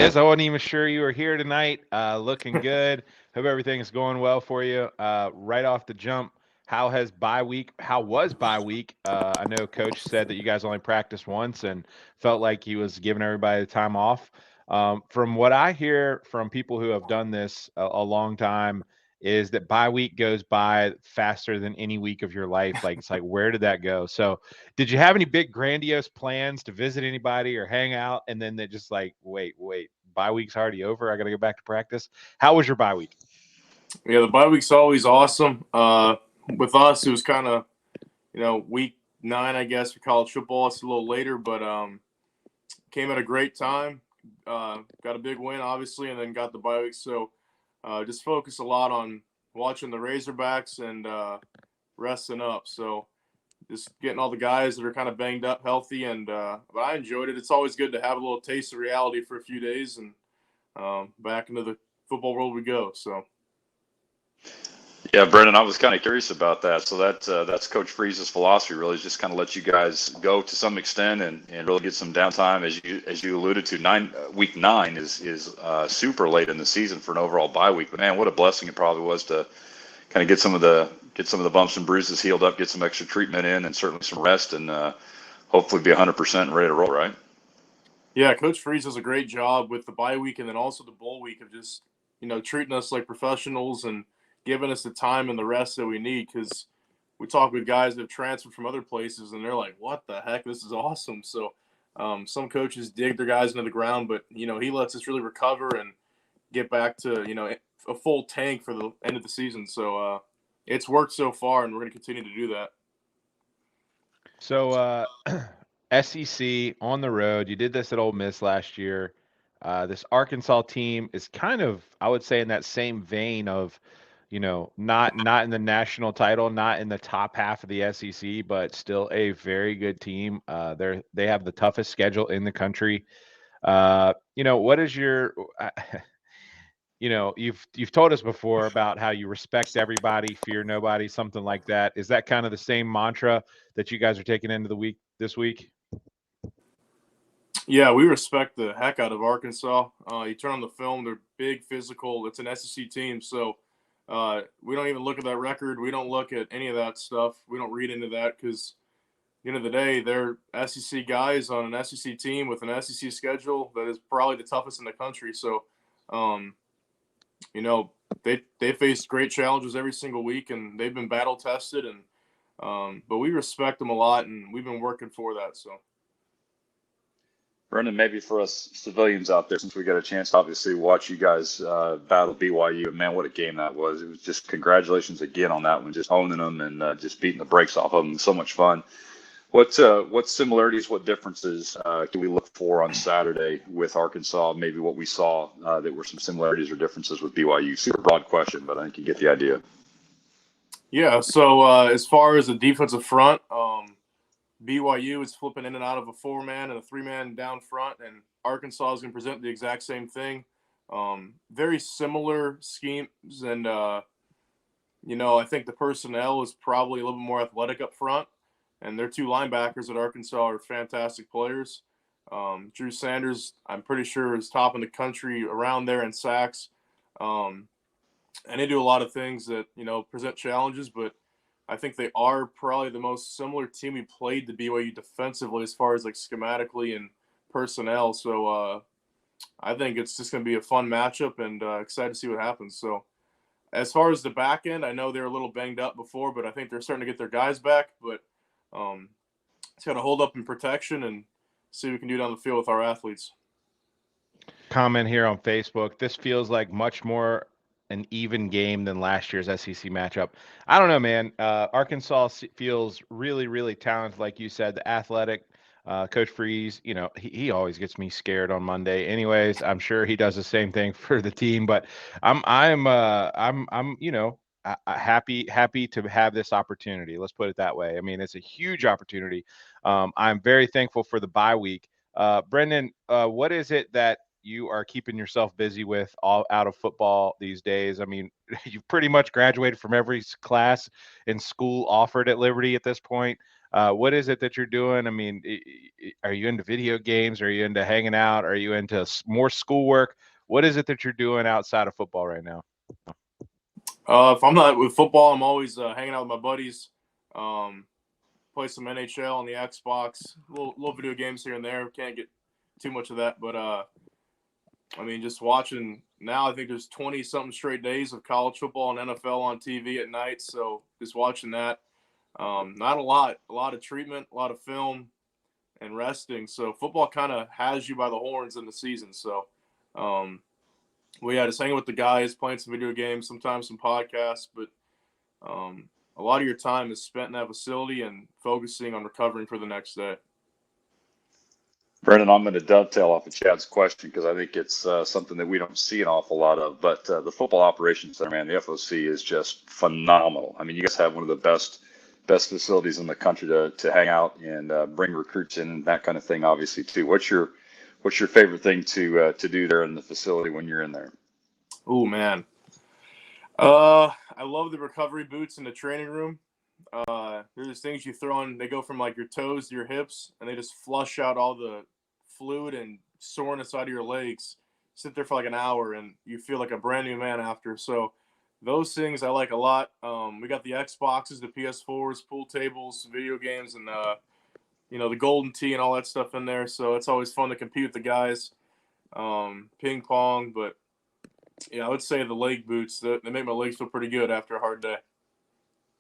Wiz, I wasn't even sure you were here tonight. Looking good. Hope everything is going well for you. Right off the jump, how has bye week? How was bye week? I know Coach said that you guys only practiced once and felt like he was giving everybody the time off. From what I hear from people who have done this a long time, is that bye week goes by faster than any week of your life. Like it's like, where did that go? So, did you have any big grandiose plans to visit anybody or hang out? And then they just like, wait, bye week's already over. I got to go back to practice. How was your bye week? Yeah, the bye week's always awesome. With us, it was kind of week 9, I guess, for college football. It's a little later, but came at a great time. Got a big win, obviously, and then got the bye week. So just focus a lot on watching the Razorbacks and resting up. So just getting all the guys that are kind of banged up healthy, and but I enjoyed it. It's always good to have a little taste of reality for a few days, and back into the football world we go. So. Yeah, Brendan, I was kind of curious about that. So that's Coach Freeze's philosophy, really, is just kind of let you guys go to some extent and really get some downtime. As you alluded to, week 9 is super late in the season for an overall bye week. But man, what a blessing it probably was to kind of get some of the bumps and bruises healed up, get some extra treatment in, and certainly some rest, and hopefully be 100% and ready to roll. Right? Yeah, Coach Freeze does a great job with the bye week and then also the bowl week of just treating us like professionals and giving us the time and the rest that we need, because we talk with guys that have transferred from other places and they're like, what the heck, this is awesome. So some coaches dig their guys into the ground, but he lets us really recover and get back to a full tank for the end of the season. So it's worked so far, and we're going to continue to do that. So, SEC on the road. You did this at Ole Miss last year. This Arkansas team is kind of, I would say, in that same vein of, not in the national title, not in the top half of the SEC, but still a very good team. They have the toughest schedule in the country. What is your, you've told us before about how you respect everybody, fear nobody, something like that. Is that kind of the same mantra that you guys are taking into the week this week? Yeah, we respect the heck out of Arkansas. You turn on the film; they're big, physical. It's an SEC team, so we don't even look at that record. We don't look at any of that stuff. We don't read into that because, at the end of the day, they're SEC guys on an SEC team with an SEC schedule that is probably the toughest in the country. So, they face great challenges every single week, and they've been battle tested. And but we respect them a lot, and we've been working for that. So. Brendan, maybe for us civilians out there, since we got a chance to obviously watch you guys battle BYU, and man, what a game that was. It was just congratulations again on that one, just owning them and just beating the brakes off of them. So much fun. What similarities, what differences do we look for on Saturday with Arkansas? Maybe what we saw that were some similarities or differences with BYU. Super broad question, but I think you get the idea. Yeah, so as far as the defensive front, BYU is flipping in and out of a 4-man and a 3-man down front, and Arkansas is going to present the exact same thing. Very similar schemes, and I think the personnel is probably a little bit more athletic up front, and their 2 linebackers at Arkansas are fantastic players. Drew Sanders, I'm pretty sure, is top in the country around there in sacks, and they do a lot of things that present challenges, but I think they are probably the most similar team we played to BYU defensively as far as like schematically and personnel. So I think it's just going to be a fun matchup, and excited to see what happens. So as far as the back end, I know they're a little banged up before, but I think they're starting to get their guys back. But it's got to hold up in protection and see what we can do down the field with our athletes. Comment here on Facebook. This feels like much more an even game than last year's SEC matchup. I don't know, man. Arkansas feels really, really talented, like you said. The athletic Coach Freeze, he always gets me scared on Monday. Anyways, I'm sure he does the same thing for the team. But I'm happy to have this opportunity. Let's put it that way. I mean, it's a huge opportunity. I'm very thankful for the bye week. Brendan, what is it that you are keeping yourself busy with all out of football these days? I mean, you've pretty much graduated from every class in school offered at Liberty at this point. What is it that you're doing? I mean, are you into video games? Are you into hanging out? Are you into more schoolwork? What is it that you're doing outside of football right now? If I'm not with football, I'm always hanging out with my buddies. Play some NHL on the Xbox, little video games here and there. Can't get too much of that, but I mean, just watching now. I think there's 20-something straight days of college football and NFL on TV at night. So just watching that. Not a lot of treatment, a lot of film, and resting. So football kind of has you by the horns in the season. So just hanging with the guys, playing some video games, sometimes some podcasts, but a lot of your time is spent in that facility and focusing on recovering for the next day. Brendan, I'm going to dovetail off of Chad's question because I think it's something that we don't see an awful lot of. But the football operations center, man, the FOC is just phenomenal. I mean, you guys have one of the best facilities in the country to hang out and bring recruits in and that kind of thing, obviously, too. What's your favorite thing to do there in the facility when you're in there? Oh, man. I love the recovery boots in the training room. There's things you throw on, they go from like your toes to your hips, and they just flush out all the fluid and soreness out of your legs. Sit there for like an hour, and you feel like a brand new man after. So those things I like a lot. We got the Xboxes, the PS4s, pool tables, video games, and the Golden Tee and all that stuff in there. So it's always fun to compete with the guys. Ping pong, but yeah, I would say the leg boots, they make my legs feel pretty good after a hard day.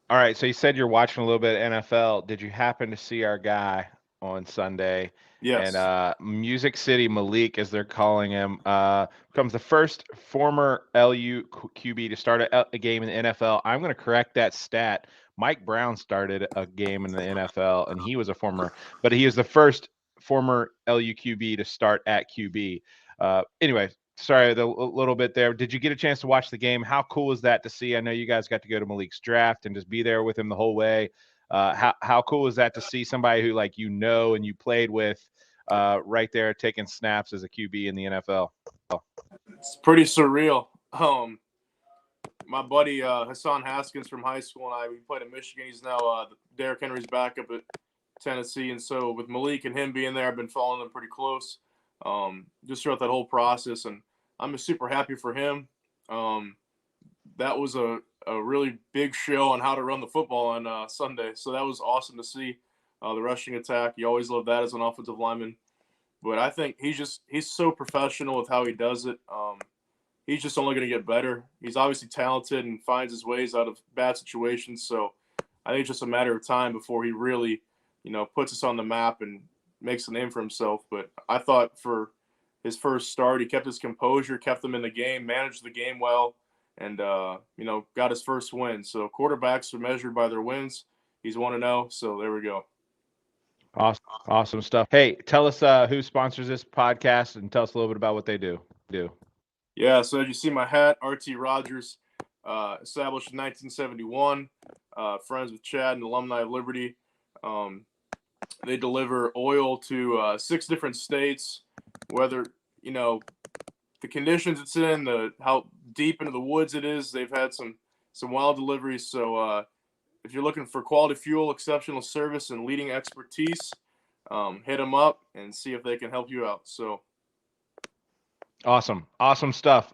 All right, so you said you're watching a little bit of NFL. Did you happen to see our guy on Sunday? Yes. And Music City Malik, as they're calling him, becomes the first former LU QB to start a game in the NFL. I'm going to correct that stat. Mike Brown started a game in the NFL, and he was a former, but he is the first former LU QB to start at QB. Anyway, sorry, a little bit there. Did you get a chance to watch the game? How cool is that to see? I know you guys got to go to Malik's draft and just be there with him the whole way. How cool is that to see somebody who and you played with right there taking snaps as a QB in the NFL? It's pretty surreal. My buddy Hassan Haskins from high school and we played at Michigan. He's now Derrick Henry's backup at Tennessee, and so with Malik and him being there, I've been following them pretty close. Just throughout that whole process, and I'm just super happy for him. That was a really big show on how to run the football on Sunday, so that was awesome to see. The rushing attack, you always love that as an offensive lineman, but I think he's so professional with how he does it. He's just only going to get better. He's obviously talented and finds his ways out of bad situations, so I think it's just a matter of time before he really puts us on the map and makes a name for himself. But I thought for his first start, he kept his composure, kept them in the game, managed the game well, and got his first win. So quarterbacks are measured by their wins. He's 1-0, so there we go. Awesome stuff. Hey, tell us who sponsors this podcast and tell us a little bit about what they do. Yeah, so as you see my hat, RT Rogers, established in 1971, friends with Chad and alumni of Liberty. They deliver oil to 6 different states, whether, the conditions it's in, how deep into the woods it is. They've had some wild deliveries. So if you're looking for quality fuel, exceptional service, and leading expertise, hit them up and see if they can help you out. So awesome stuff.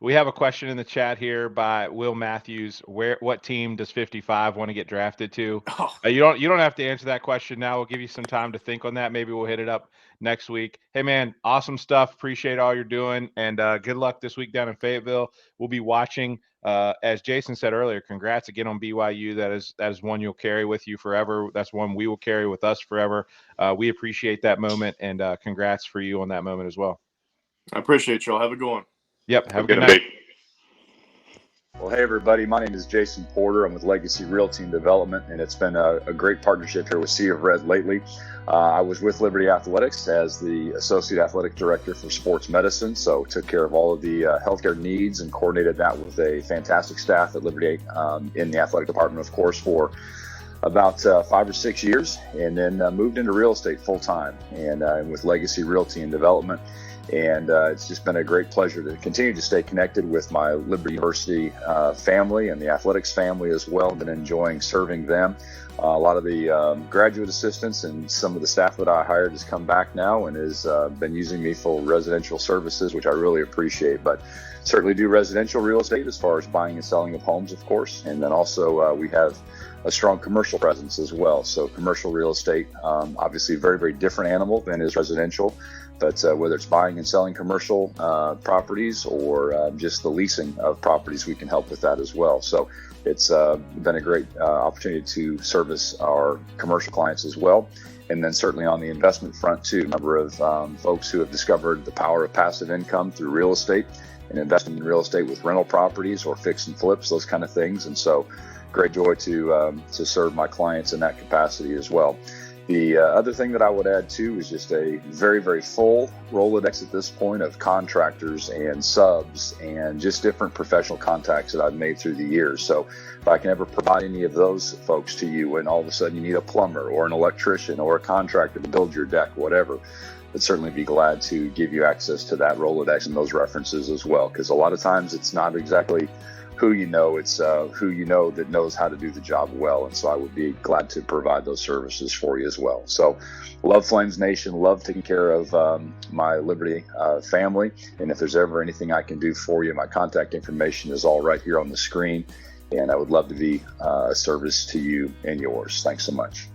We have a question in the chat here by Will Matthews. What team does 55 want to get drafted to? You don't have to answer that question now. We'll give you some time to think on that. Maybe we'll hit it up next week. Hey man, awesome stuff. Appreciate all you're doing, and good luck this week down in Fayetteville. We'll be watching. As Jason said earlier, congrats again on BYU. That is one you'll carry with you forever. That's one we will carry with us forever. We appreciate that moment, and congrats for you on that moment as well. I appreciate y'all. Have a good one. Yep. Have a good night. Well, hey, everybody. My name is Jason Porter. I'm with Legacy Realty and Development, and it's been a great partnership here with Sea of Red lately. I was with Liberty Athletics as the Associate Athletic Director for Sports Medicine, so took care of all of the healthcare needs and coordinated that with a fantastic staff at Liberty in the athletic department, of course, for about 5 or 6 years, and then moved into real estate full-time and with Legacy Realty and Development. And it's just been a great pleasure to continue to stay connected with my Liberty University family and the athletics family as well. Been enjoying serving them. A lot of the graduate assistants and some of the staff that I hired has come back now and has been using me for residential services, which I really appreciate. But certainly do residential real estate as far as buying and selling of homes, of course. And then also we have a strong commercial presence as well. So commercial real estate, obviously a very, very different animal than is residential. But whether it's buying and selling commercial properties or just the leasing of properties, we can help with that as well. So it's been a great opportunity to service our commercial clients as well. And then certainly on the investment front too, a number of folks who have discovered the power of passive income through real estate and investing in real estate with rental properties or fix and flips, those kind of things. And so great joy to serve my clients in that capacity as well. The other thing that I would add too is just a very, very full Rolodex at this point of contractors and subs and just different professional contacts that I've made through the years. So if I can ever provide any of those folks to you and all of a sudden you need a plumber or an electrician or a contractor to build your deck, whatever, I'd certainly be glad to give you access to that Rolodex and those references as well. Because a lot of times it's not exactly who you know, it's who you know that knows how to do the job well. And so I would be glad to provide those services for you as well. So love Flames Nation, love taking care of my Liberty family. And if there's ever anything I can do for you, my contact information is all right here on the screen. And I would love to be a service to you and yours. Thanks so much.